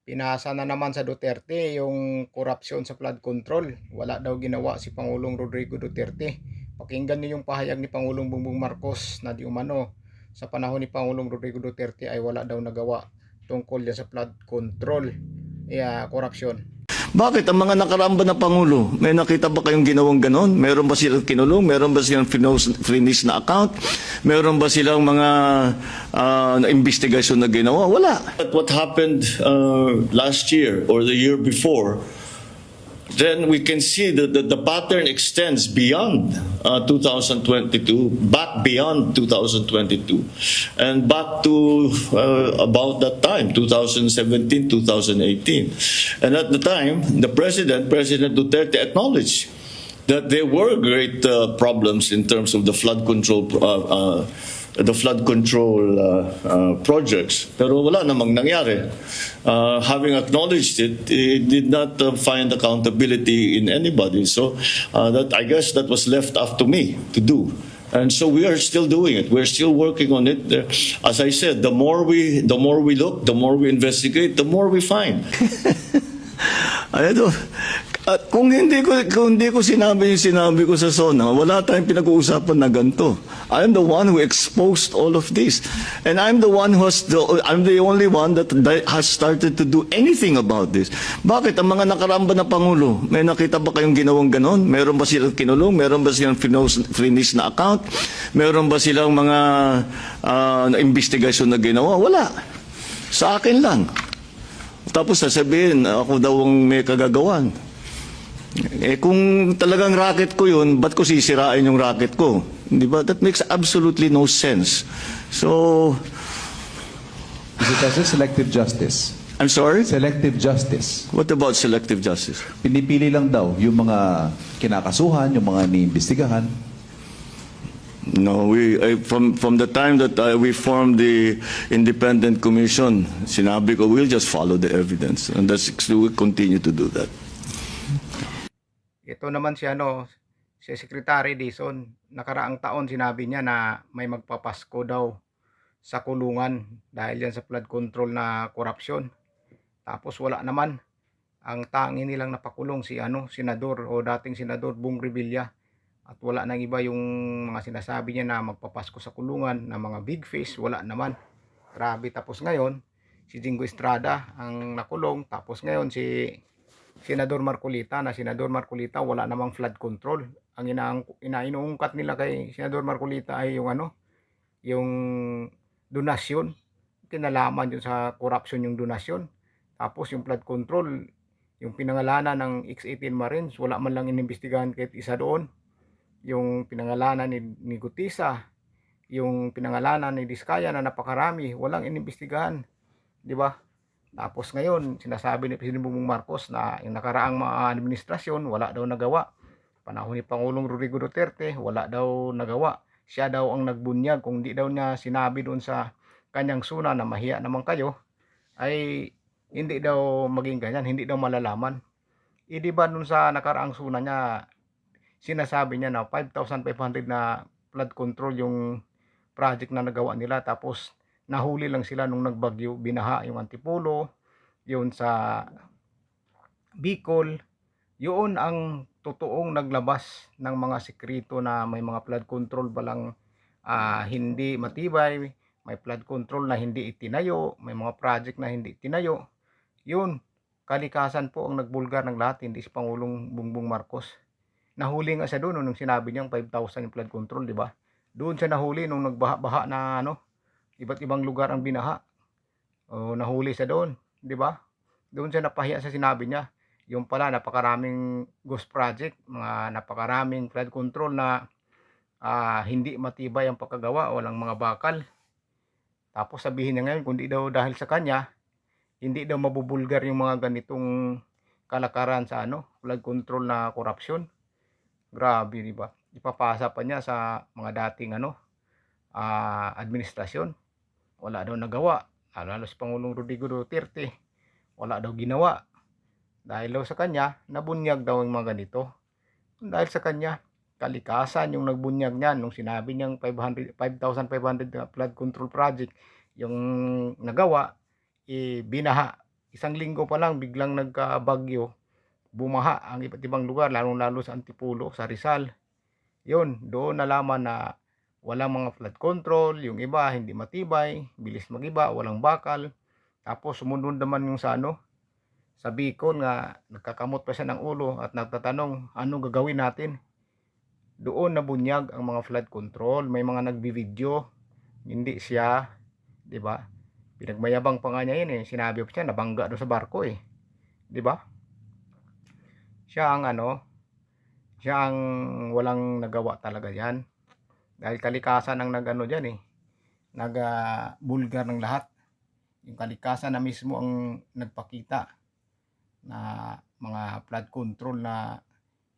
Pinasa na naman sa Duterte yung korupsyon sa flood control. Wala daw ginawa si Pangulong Rodrigo Duterte. Pakinggan niyo yung pahayag ni Pangulong Bongbong Marcos na di umano sa panahon ni Pangulong Rodrigo Duterte ay wala daw nagawa tungkol yan sa flood control, korupsyon. Bakit ang mga nakaramba na Pangulo, may nakita ba kayong ginawang ganon? Meron ba silang kinulong? Meron ba silang finish na account? Meron ba silang mga investigation na ginawa? Wala. What happened last year or the year before, then we can see that the pattern extends beyond 2022, back beyond 2022, and back to about that time, 2017, 2018. And at the time, President Duterte acknowledged that there were great problems in terms of the flood control projects, pero wala namang nangyari. Having acknowledged it, he did not find accountability in anybody. So I guess that was left up to me to do. And so we are still doing it. We're still working on it. As I said, the more we look, the more we investigate, the more we find. Kung hindi ko sinabi yung sinabi ko sa SONA, wala tayong pinag-uusapan na ganito. I'm the one who exposed all of this. And I'm the only one that has started to do anything about this. Bakit ang mga nakaramba na Pangulo, may nakita ba kayong ginawang ganon? Meron ba silang kinulong? Meron ba silang finish na account? Meron ba silang mga investigation na ginawa? Wala. Sa akin lang. Tapos sasabihin, ako daw ang may kagagawan. Kung talagang racket ko yun, ba't ko sisirain yung racket ko? Di ba? That makes absolutely no sense. So... Is it as a selective justice? I'm sorry? Selective justice. What about selective justice? Pinipili lang daw yung mga kinakasuhan, yung mga iniimbestigahan. No, from the time that we formed the independent commission, sinabi ko, we'll just follow the evidence. And we'll continue to do that. Ito naman si Secretary Dizon, nakaraang taon sinabi niya na may magpapasko daw sa kulungan dahil yan sa flood control na korupsyon. Tapos wala naman. Ang tangi nilang napakulong si senador o dating senador Bong Revilla. At wala nang iba yung mga sinasabi niya na magpapasko sa kulungan na mga big face, wala naman. Grabe. Tapos ngayon, si Jingo Estrada ang nakulong. Tapos ngayon si Senador Marcolita wala namang flood control. Ang inuungkat nila kay Senador Marcolita ay yung donasyon. Kinalaman yun sa corruption yung donasyon. Tapos yung flood control, yung pinangalanan ng X-18 Marines, wala man lang inimbestigahan kahit isa doon. Yung pinangalanan ni Gutisa, yung pinangalanan ni Diskaya na napakarami, walang inimbestigahan. Di ba? Tapos ngayon, sinasabi ni Presidente Bongbong Marcos na yung nakaraang mga administrasyon, wala daw nagawa. Panahon ni Pangulong Rodrigo Duterte, wala daw nagawa. Siya daw ang nagbunyag. Kung di daw niya sinabi doon sa kanyang suna na mahiya naman kayo, ay hindi daw maging ganyan, hindi daw malalaman. Di ba doon sa nakaraang suna niya, sinasabi niya na 5,500 na flood control yung project na nagawa nila. Tapos nahuli lang sila nung nagbagyo, binaha yung Antipolo, yun sa Bicol. Yun ang totoong naglabas ng mga sekreto na may mga flood control balang hindi matibay, may flood control na hindi itinayo, may mga project na hindi itinayo. Yun, kalikasan po ang nagbulgar ng lahat, hindi si Pangulong Bongbong Marcos. Nahuli nga siya doon nung sinabi niyang 5,000 yung flood control, di ba? Doon siya nahuli nung nagbaha-baha na iba't ibang lugar ang binaha. O nahuli siya doon, di ba? Doon siya napahiya sa sinabi niya. Yung pala napakaraming ghost project, mga napakaraming flood control na hindi matibay ang pagkagawa, walang mga bakal. Tapos sabihin niya ngayon, kundi daw dahil sa kanya, hindi daw mabubulgar yung mga ganitong kalakaran sa flood control na korupsyon. Grabe, di ba? Ipapasa pa niya sa mga dating administrasyon. Wala daw nagawa. Lalo si Pangulong Rodrigo Duterte, wala daw ginawa. Dahil daw sa kanya, nabunyag daw yung mga ganito. Dahil sa kanya, kalikasan yung nagbunyag niyan nung sinabi niyang 5,500 flood control project yung nagawa, binaha isang linggo pa lang biglang nagkabagyo, bumaha ang iba't ibang lugar, lalong-lalo sa Antipolo, sa Rizal. Yun, doon nalaman na walang mga flood control, yung iba hindi matibay, bilis magiba, walang bakal. Tapos sumunod naman yung sa ano, sa Bicol nga nagkakamot pa siya ng ulo at nagtatanong anong gagawin natin. Doon nabunyag ang mga flood control, may mga nagbi-video, hindi siya, 'di ba? Pinagmayabang pa nga niya yun eh, sinabi pa siya nabangga doon sa barko eh, 'di ba? Siya ang ano, siya ang walang nagawa talaga diyan. Dahil kalikasan ang nagano diyan eh, bulgar ng lahat. Yung kalikasan na mismo ang nagpakita na mga flood control na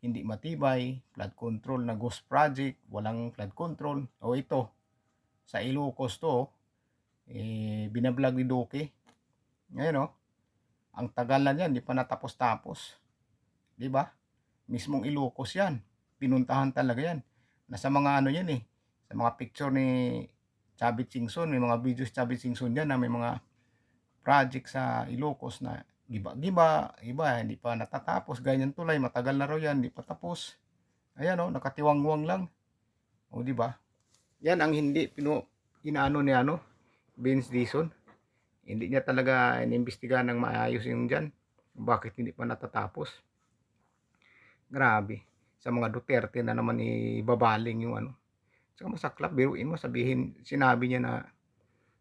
hindi matibay, flood control na ghost project, walang flood control. O ito, sa Ilocos to, binablog ni Duque. Ngayon ang tagal na yan, di pa natapos-tapos. Di ba? Mismong Ilocos yan. Pinuntahan talaga yan. Nasa mga ano yan eh, sa mga picture ni Chavit Singson, may mga videos Chavit Singson yan na may mga project sa Ilocos na giba-giba, iba hindi pa natatapos, ganyan tulay, matagal na raw yan, hindi pa tapos. Ayan nakatiwangwang lang. O di ba? Yan ang hindi inaano ni Vince Dizon. Hindi niya talaga inimbestigahan ng maayos yung diyan. Bakit hindi pa natatapos? Grabe. Sa mga Duterte na naman ibabaling yung ano. Saka masaklap, biruin mo, sabihin, sinabi niya na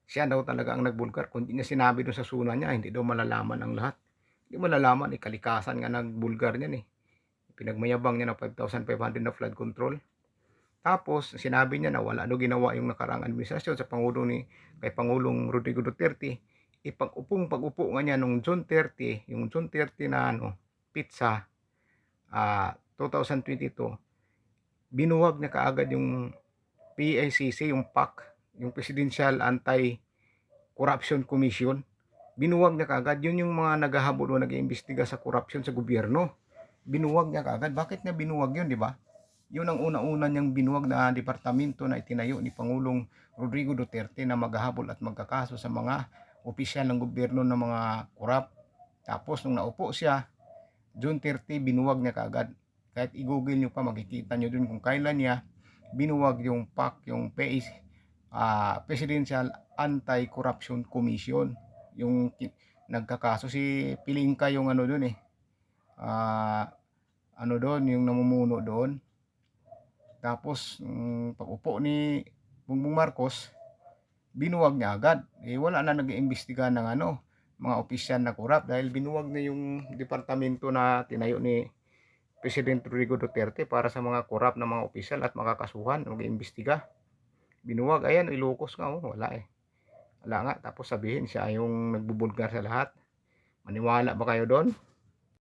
siya daw talaga ang nagbulgar. Kung hindi niya sinabi doon sa suna niya, hindi daw malalaman ang lahat. Hindi malalaman, kalikasan nga nagbulgar niyan eh. Pinagmayabang niya na 5,500 na flood control. Tapos, sinabi niya na wala daw ginawa yung nakaraang administrasyon sa kay Pangulong Rodrigo Duterte. Pag-upo nga niya nung June 30, yung June 30 na pizza, 2022, binuwag niya kaagad yung PACC, yung PAC, yung Presidential Anti-Corruption Commission. Binuwag niya kaagad. Yun yung mga naghahabol o nag-iimbestiga sa corruption sa gobyerno. Binuwag niya kaagad. Bakit niya binuwag yun, di ba? Yun ang una-una niyang binuwag na departamento na itinayo ni Pangulong Rodrigo Duterte na maghahabol at magkakaso sa mga opisyal ng gobyerno ng mga korap. Tapos nung naupo siya, June 30, binuwag niya kaagad. Kahit i-google nyo pa, makikita nyo dun kung kailan niya binuwag yung PAC, yung Presidential Anti-Corruption Commission. Yung nagkakaso si Pilingka yung ano dun eh. Ano doon, yung namumuno doon. Tapos, pag-upo ni Bongbong Marcos, binuwag niya agad. Wala na nag-iimbestiga ng mga opisyal na korap dahil binuwag na yung departamento na tinayo ni President Rodrigo Duterte para sa mga korap na mga opisyal at makakasuhan, mag-iimbestiga. Binuwag, ayan, Ilocos nga, wala eh. Wala nga, tapos sabihin siya yung nagbubulgar sa lahat. Maniwala ba kayo doon?